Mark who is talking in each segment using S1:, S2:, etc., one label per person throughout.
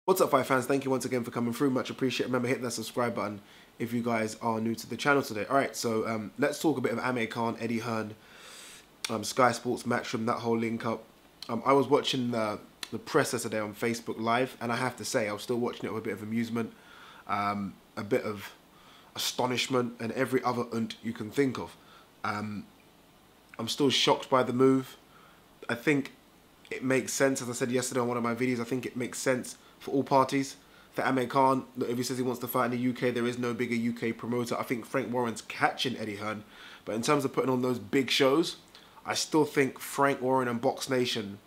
S1: What's up, fight fans? Thank you once again for coming through. Much appreciated. Remember, hit that subscribe button if you guys are new to the channel today. All right, so let's talk a bit of Amir Khan, Eddie Hearn, Sky Sports Matchroom, that whole link up. I was watching the press yesterday on Facebook Live, and I have to say, I was still watching it with a bit of amusement, a bit of astonishment, and every other you can think of. I'm still shocked by the move. I think it makes sense, as I said yesterday on one of my videos, I think it makes sense for all parties. For Amir Khan, if he says he wants to fight in the UK, there is no bigger UK promoter. I think Frank Warren's catching Eddie Hearn. But in terms of putting on those big shows, I still think Frank Warren and Box Nation,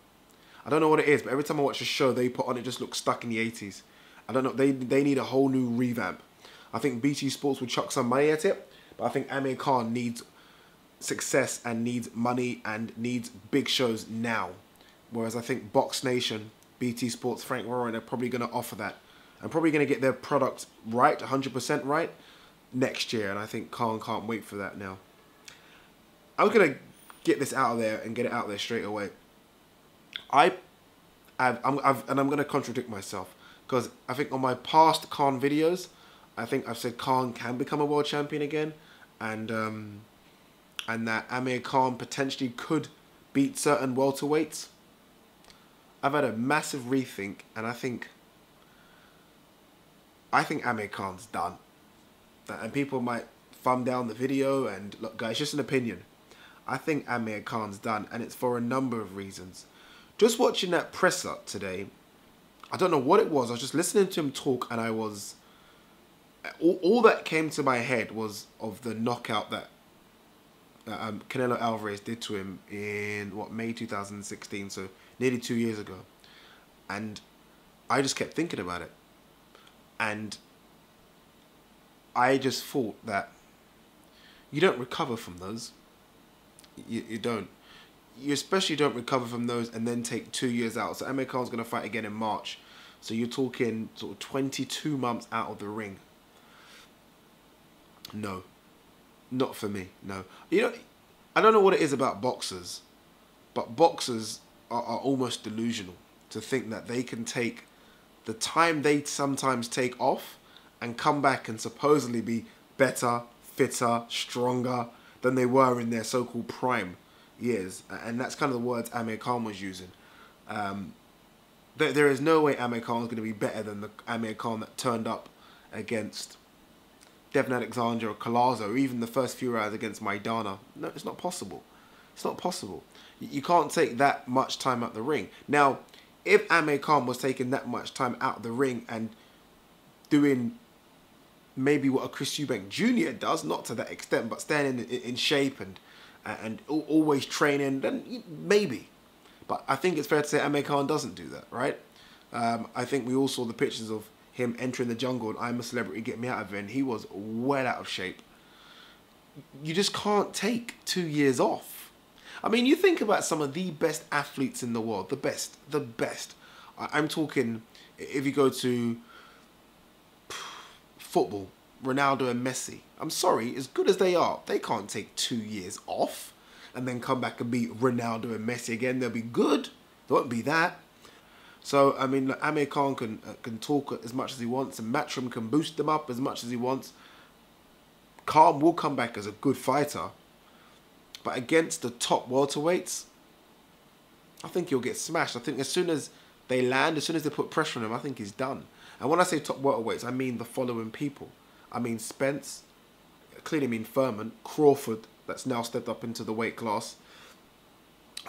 S1: I don't know what it is, but every time I watch a show they put on, it just looks stuck in the 80s. I don't know, they need a whole new revamp. I think BT Sports will chuck some money at it, but I think Amir Khan needs success and needs money and needs big shows now. Whereas I think Box Nation, BT Sports, Frank Warren are probably going to offer that. And probably going to get their product right, 100% right, next year. And I think Khan can't wait for that now. I was going to get this out of there and get it out there straight away. I'm going to contradict myself. Because I think on my past Khan videos, I think I've said Khan can become a world champion again. And that Amir Khan potentially could beat certain welterweights. I've had a massive rethink, and I think Amir Khan's done. And people might thumb down the video, and look, guys, just an opinion. I think Amir Khan's done, and it's for a number of reasons. Just watching that presser today, I don't know what it was. I was just listening to him talk, and I was... All that came to my head was of the knockout that Canelo Alvarez did to him in, May 2016, so nearly 2 years ago. And I just kept thinking about it. And I just thought that you don't recover from those. You don't. You especially don't recover from those and then take 2 years out. So Amir Khan's going to fight again in March. So you're talking sort of 22 months out of the ring. No. Not for me, no. You know, I don't know what it is about boxers, but boxers are almost delusional to think that they can take the time they sometimes take off and come back and supposedly be better, fitter, stronger than they were in their so-called prime years. And that's kind of the words Amir Khan was using. There is no way Amir Khan is going to be better than the Amir Khan that turned up against Devin Alexander or Collazo, or even the first few rounds against Maidana. No, it's not possible. It's not possible. You can't take that much time out the ring. Now, if Amir Khan was taking that much time out of the ring and doing maybe what a Chris Eubank Jr. does, not to that extent, but staying in shape and always training, then maybe. But I think it's fair to say Amir Khan doesn't do that, right? I think we all saw the pictures of him entering the jungle and I'm a Celebrity, get me out of here, and he was well out of shape. You just can't take 2 years off. I mean, you think about some of the best athletes in the world, the best. I'm talking, if you go to football, Ronaldo and Messi, I'm sorry, as good as they are, they can't take 2 years off and then come back and beat Ronaldo and Messi again. They'll be good, they won't be that. So, I mean, Amir Khan can talk as much as he wants, and Matchroom can boost him up as much as he wants. Khan will come back as a good fighter, but against the top welterweights, I think he'll get smashed. I think as soon as they land, as soon as they put pressure on him, I think he's done. And when I say top welterweights, I mean the following people. I mean Spence, clearly mean Furman, Crawford, that's now stepped up into the weight class.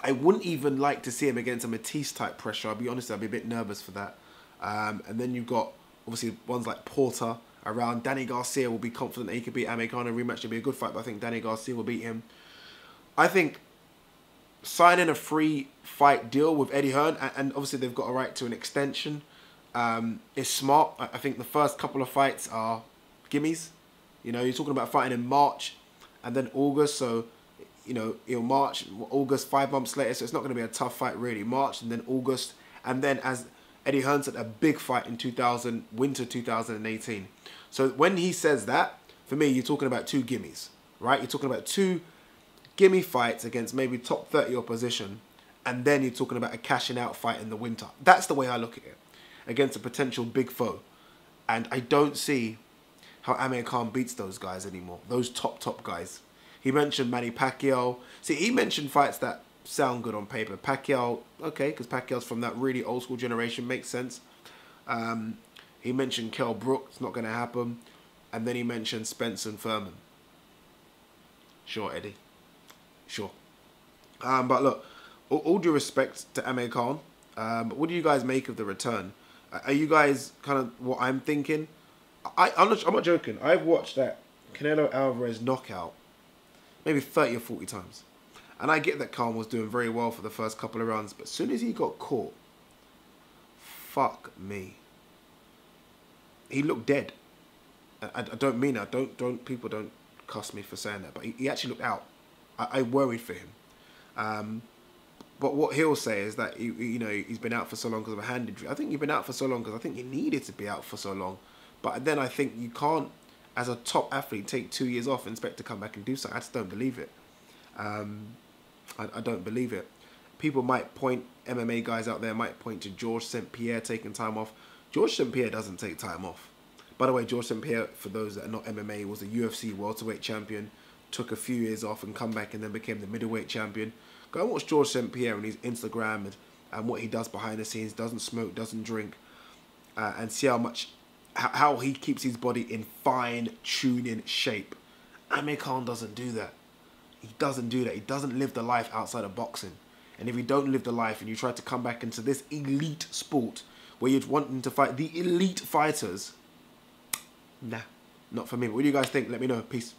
S1: I wouldn't even like to see him against a Matisse type pressure. I'll be honest, I'd be a bit nervous for that. And then you've got, obviously, ones like Porter around. Danny Garcia will be confident that he could beat Amir Khan. A rematch would be a good fight, but I think Danny Garcia will beat him. I think signing a free fight deal with Eddie Hearn, and obviously they've got a right to an extension, is smart. I think the first couple of fights are gimmies. You know, you're talking about fighting in March and then August, so... You know, in March, August, 5 months later, so it's not going to be a tough fight, really. March and then August, and then, as Eddie Hearn said, a big fight in winter 2018. So when he says that, for me, you're talking about two gimmies, right? You're talking about two gimme fights against maybe top 30 opposition, and then you're talking about a cashing out fight in the winter. That's the way I look at it. against a potential big foe. And I don't see how Amir Khan beats those guys anymore. Those top guys. He mentioned Manny Pacquiao. See, he mentioned fights that sound good on paper. Pacquiao, okay, because Pacquiao's from that really old school generation, makes sense. He mentioned Kell Brook, it's not going to happen. And then he mentioned Spence and Furman. Sure, Eddie. Sure. But look, all due respect to Amir Khan, what do you guys make of the return? Are you guys kind of what I'm thinking? I'm not joking. I've watched that Canelo Alvarez knockout maybe 30 or 40 times. And I get that Khan was doing very well for the first couple of rounds, but as soon as he got caught, fuck me. He looked dead. I don't mean that. People don't cuss me for saying that, but he actually looked out. I worried for him. But what he'll say is that he's been out for so long because of a hand injury. I think you've been out for so long because I think you needed to be out for so long. But then I think you can't, as a top athlete, take 2 years off and expect to come back and do something. I just don't believe it. I don't believe it. People might point, MMA guys out there might point to Georges St. Pierre taking time off. Georges St. Pierre doesn't take time off. By the way, Georges St. Pierre, for those that are not MMA, was a UFC welterweight champion, took a few years off and come back and then became the middleweight champion. Go and watch Georges St. Pierre on his Instagram and what he does behind the scenes. Doesn't smoke, doesn't drink, and see how he keeps his body in fine-tuning shape. Amir Khan doesn't do that. He doesn't do that. He doesn't live the life outside of boxing. And if you don't live the life and you try to come back into this elite sport where you'd want him to fight the elite fighters, nah, not for me. What do you guys think? Let me know. Peace.